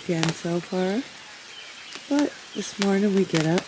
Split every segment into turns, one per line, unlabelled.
weekend so far, but this morning we get up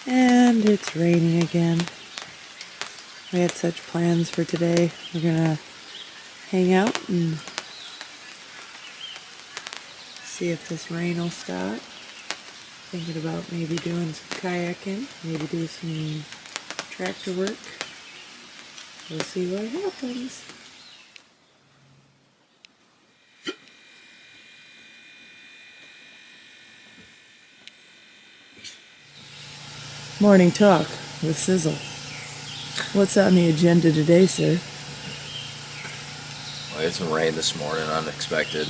and it's raining again. We had such plans for today. We're gonna hang out and see if this rain will stop. Thinking about maybe doing some kayaking, maybe do some tractor work. We'll see what happens. Morning talk with Sizzle. What's on the agenda today, sir?
Well, we had some rain this morning, unexpected.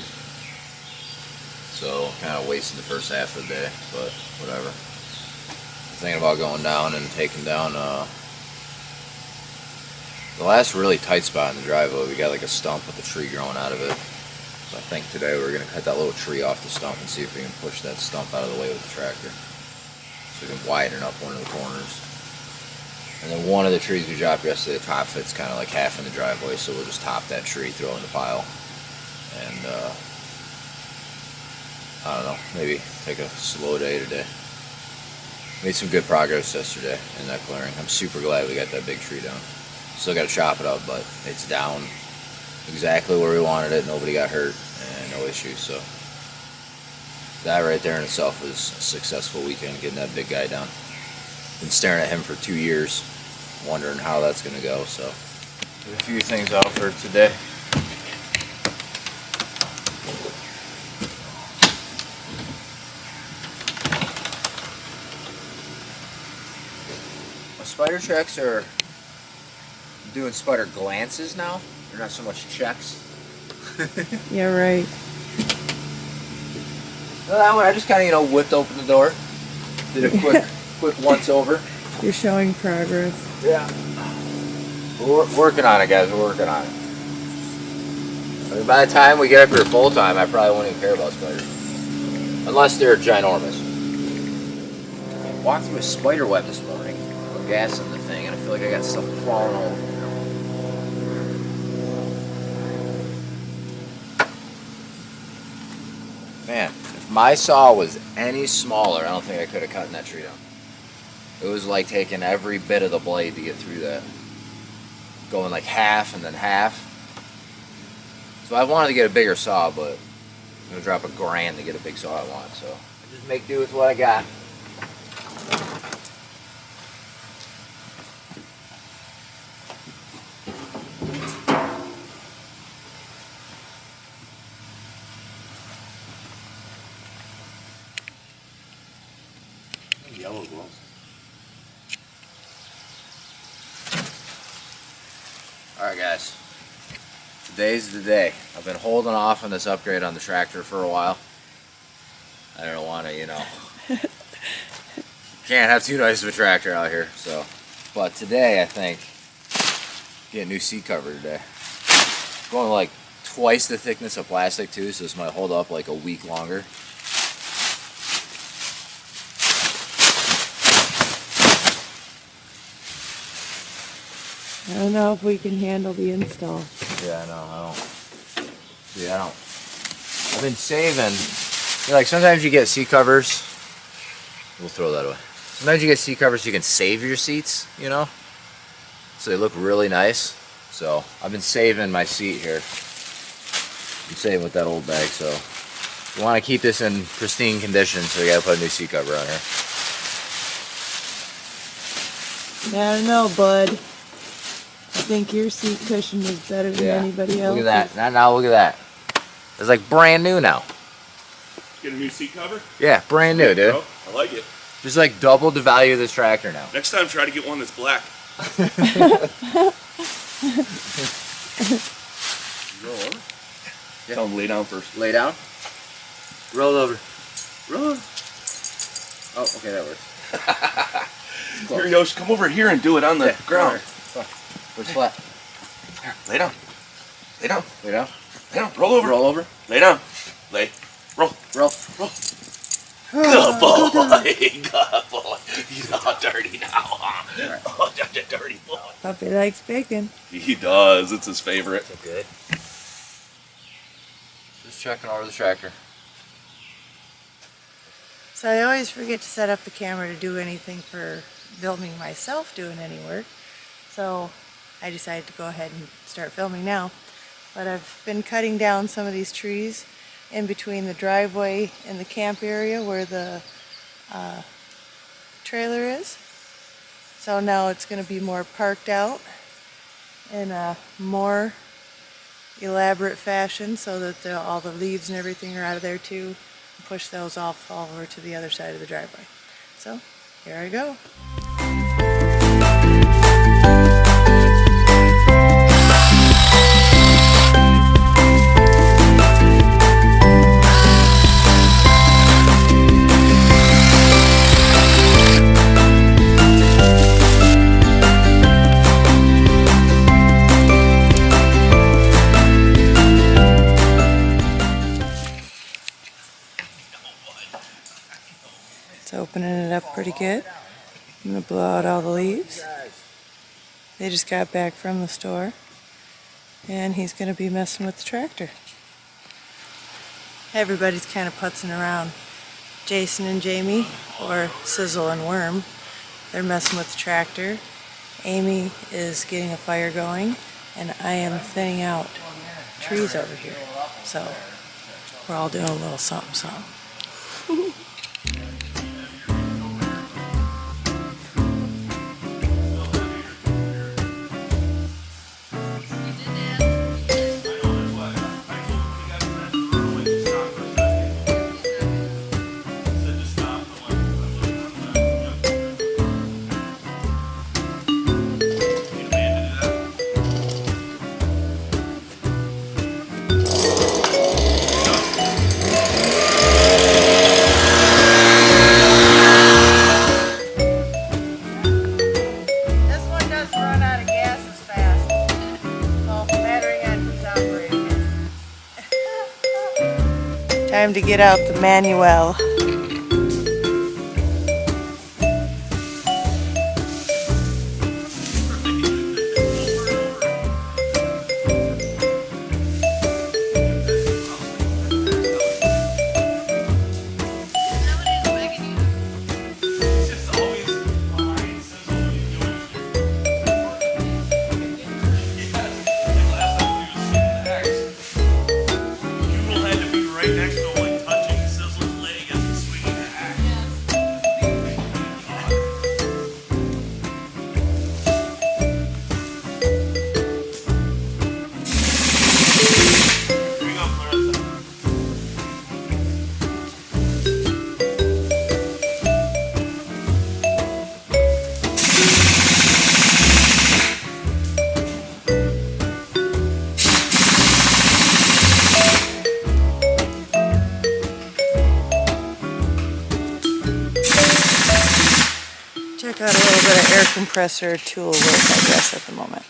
So, kind of wasted the first half of the day, but whatever. I'm thinking about going down and taking down the last really tight spot in the driveway. We got like a stump with a tree growing out of it. So I think today we're going to cut that little tree off the stump and see if we can push that stump out of the way with the tractor. So we can widen up one of the corners. And then one of the trees we dropped yesterday, the top fits kind of like half in the driveway, so we'll just top that tree, throw it in the pile, and I don't know, maybe take a slow day today. Made some good progress yesterday in that clearing. I'm super glad we got that big tree down. Still got to chop it up, but it's down exactly where we wanted it. Nobody got hurt and no issues. So that right there in itself was a successful weekend, getting that big guy down. Been staring at him for 2 years, wondering how that's going to go. So a few things out for today. Spider checks are doing spider glances now. They're not so much checks.
Yeah, right.
Well, that one I just kind of whipped open the door, did a quick once over.
You're showing progress.
Yeah. We're working on it, guys. We're working on it. I mean, by the time we get up here full time, I probably won't even care about spiders, unless they're ginormous. I walked through a spider web this morning. Gas in the thing, and I feel like I got stuff crawling all over me now. Man, if my saw was any smaller, I don't think I could have cut that tree down. It was like taking every bit of the blade to get through that. Going like half and then half. So I wanted to get a bigger saw, but I'm going to drop $1,000 to get a big saw I want, so I just make do with what I got. Yellow gloves. Alright guys, today's the day. I've been holding off on this upgrade on the tractor for a while. I don't want to, can't have too nice of a tractor out here, so. But today I think, get a new seat cover today. Going like twice the thickness of plastic too, so this might hold up like a week longer.
I don't know if we can handle the install.
Yeah, I know, I don't. I've been saving, like sometimes you get seat covers, we'll throw that away. Sometimes you get seat covers so you can save your seats, so they look really nice. So I've been saving my seat here. I'm saving with that old bag, so we want to keep this in pristine condition, so we gotta put a new seat cover on here.
I don't know, bud. I think your seat cushion is better than anybody else's.
Look at that. Now look at that. It's like brand new now.
Get a new seat cover?
Yeah, brand new, dude.
Bro, I like it.
Just like double the value of this tractor now.
Next time, try to get one that's black. Roll over?
Yeah.
Tell them lay down first.
Lay down. Roll over.
Roll over.
Oh, okay, that works.
Here, Yosh, come over here and do it on the ground.
Where's flat?
Here, lay down. Lay down.
Lay down.
Lay down. Roll over.
Roll over.
Lay down. Lay. Roll.
Roll.
Roll. Good boy. Good boy. He's all dirty now, huh?
Right.
Oh, that's a dirty boy.
Puppy likes bacon.
He does. It's his favorite.
Good. Just checking over the tractor.
So I always forget to set up the camera to do anything for filming myself doing any work. So I decided to go ahead and start filming now. But I've been cutting down some of these trees in between the driveway and the camp area where the trailer is. So now it's going to be more parked out in a more elaborate fashion so that all the leaves and everything are out of there too. Push those off all over to the other side of the driveway. So here I go. It's opening it up pretty good. I'm going to blow out all the leaves. They just got back from the store. And he's going to be messing with the tractor. Everybody's kind of putzing around. Jason and Jamie, or Sizzle and Worm, they're messing with the tractor. Amy is getting a fire going. And I am thinning out trees over here. So we're all doing a little something, something. Time to get out the manual. Check out a little bit of air compressor tool work, I guess, at the moment.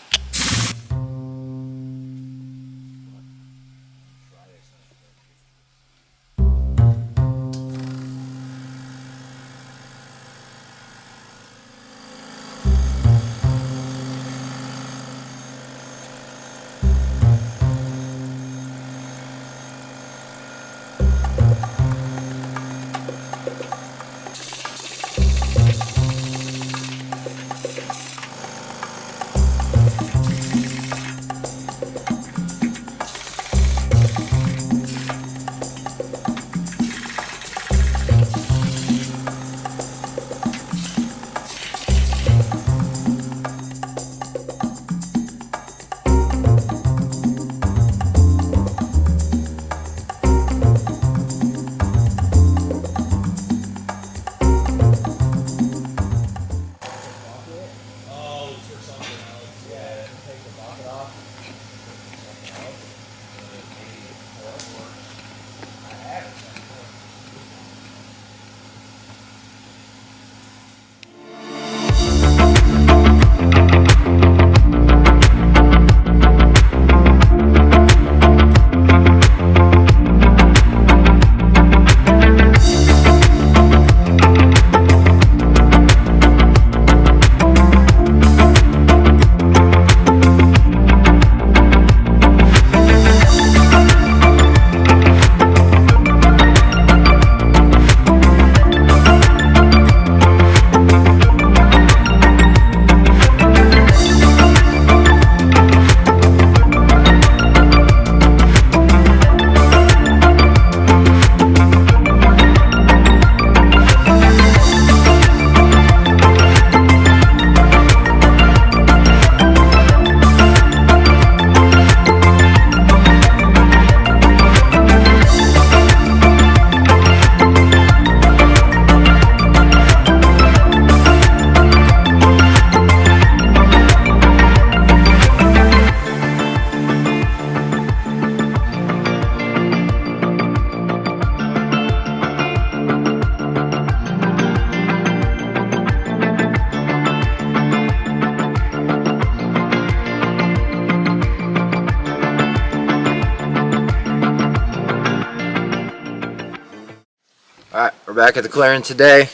back at the clearing today.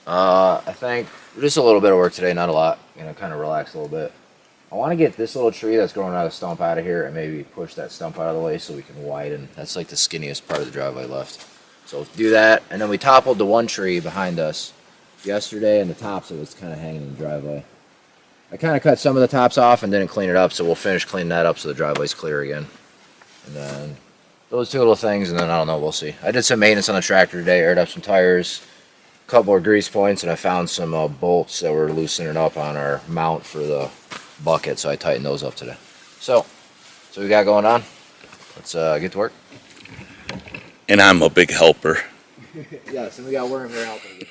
I think just a little bit of work today, not a lot. Gonna kind of relax a little bit. I want to get this little tree that's growing out of the stump out of here and maybe push that stump out of the way so we can widen. That's like the skinniest part of the driveway left. So do that, and then we toppled the one tree behind us yesterday, and the tops of it's kind of hanging in the driveway. I kind of cut some of the tops off and didn't clean it up, so we'll finish cleaning that up so the driveway's clear again. And then those two little things, and then I don't know, we'll see. I did some maintenance on the tractor today, aired up some tires, a couple of grease points, and I found some bolts that were loosening up on our mount for the bucket, so I tightened those up today. So we got going on. Let's get to work.
And I'm a big helper.
Yes, and we got Worm here helping.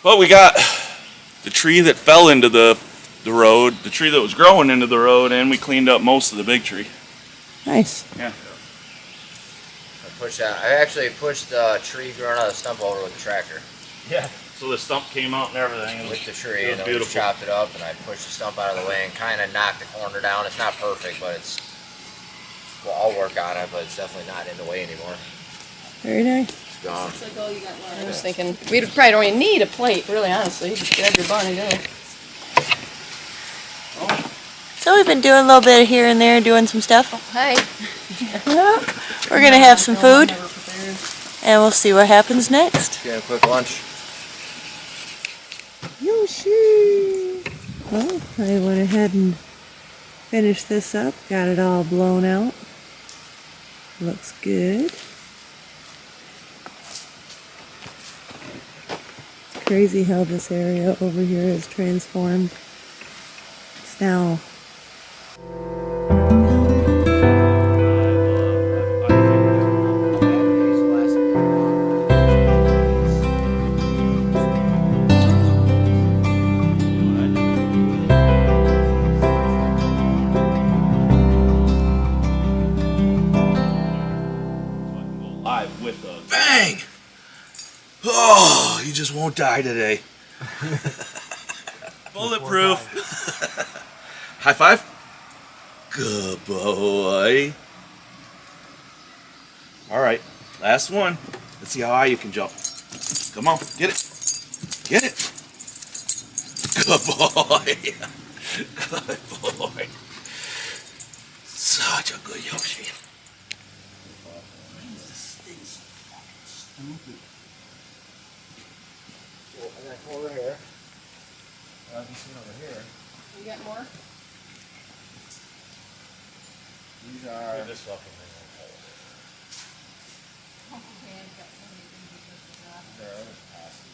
Well, we got the tree that fell into the road, the tree that was growing into the road, and we cleaned up most of the big tree.
Nice.
Yeah.
I actually pushed the tree growing out of the stump over with the tractor.
Yeah. So the stump came out and everything.
With the tree, and then we just chopped it up, and I pushed the stump out of the way and kind of knocked the corner down. It's not perfect, but it's, well, I'll work on it, but it's definitely not in the way anymore.
Very nice.
It's gone.
Looks like all you got left. I was thinking, we probably don't even need a plate, really, honestly. Just grab your bun and go.
So we've been doing a little bit here and there, doing some stuff.
Hi.
We're going to have some food, and we'll see what happens next.
Get a quick lunch.
Yoshi! Well, I went ahead and finished this up, got it all blown out. Looks good. Crazy how this area over here is transformed. It's now
Live with the
Bang! Oh, you just won't die today.
bulletproof.
High five. Good boy. All right, last one. Let's see how high you can jump. Come on, get it. Get it. Good boy. Good boy. Such a good Yoshi. This thing's fucking stupid.
Well, I got four over here. This one over here.
You got more?
These are.
This fucking thing.
There are other passes.